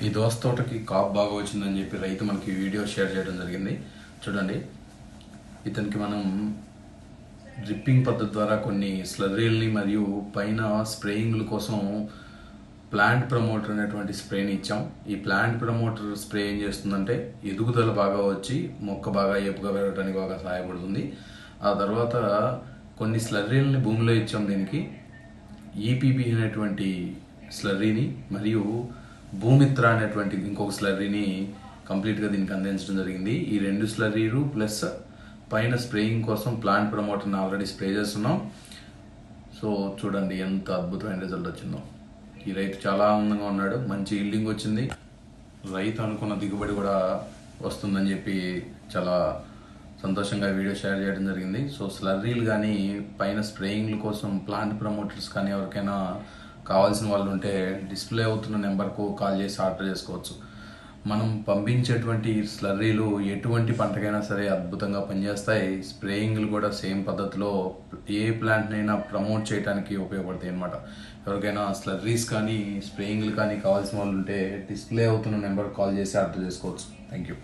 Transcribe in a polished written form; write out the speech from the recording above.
ఈ దోస తోటకి కాపు బాగా వచ్చిందని చెప్పి రైతు మనకి వీడియో షేర్ చేయడం జరిగింది. చూడండి, ఇతనికి మనం డ్రిప్పింగ్ పద్ధతి ద్వారా కొన్ని స్లర్రీల్ని మరియు పైన స్ప్రేయింగ్ల కోసం ప్లాంట్ ప్రమోటర్ అనేటువంటి స్ప్రేని ఇచ్చాం. ఈ ప్లాంట్ ప్రమోటర్ స్ప్రే ఏం చేస్తుందంటే ఎదుగుదల బాగా వచ్చి మొక్క బాగా ఏపుగా పెరగడానికి బాగా సహాయపడుతుంది. ఆ తర్వాత కొన్ని స్లర్రీల్ని భూమిలో ఇచ్చాం. దీనికి ఈపీబీ అనేటువంటి స్లర్రీని మరియు భూమిత్ర అనేటువంటి ఇంకొక స్లర్రీని కంప్లీట్గా దీనికి అందించడం జరిగింది. ఈ రెండు స్లర్రీలు ప్లస్ పైన స్ప్రేయింగ్ కోసం ప్లాంట్ ప్రమోటర్ని ఆల్రెడీ స్ప్రే చేస్తున్నాం. సో చూడండి ఎంత అద్భుతమైన రిజల్ట్ వచ్చిందో. ఈ రైతు చాలా ఆనందంగా ఉన్నాడు. మంచి ఈల్డింగ్ వచ్చింది. రైతు అనుకున్న దిగుబడి కూడా వస్తుందని చెప్పి చాలా సంతోషంగా వీడియో షేర్ చేయడం జరిగింది. సో స్లర్రీలు కానీ పైన స్ప్రేయింగ్ల కోసం ప్లాంట్ ప్రమోటర్స్ కానీ ఎవరికైనా కావాల్సిన వాళ్ళు ఉంటే డిస్ప్లే అవుతున్న నెంబర్కు కాల్ చేసి ఆర్డర్ చేసుకోవచ్చు. మనం పంపించేటువంటి స్లర్రీలు ఎటువంటి పంటకైనా సరే అద్భుతంగా పనిచేస్తాయి. స్ప్రేయింగ్లు కూడా సేమ్ పద్ధతిలో ఏ ప్లాంట్నైనా ప్రమోట్ చేయడానికి ఉపయోగపడతాయి అన్నమాట. ఎవరికైనా స్లర్రీస్ కానీ స్ప్రేయింగ్లు కానీ కావాల్సిన వాళ్ళు ఉంటే డిస్ప్లే అవుతున్న నెంబర్ కాల్ చేసి ఆర్డర్ చేసుకోవచ్చు. Thank you.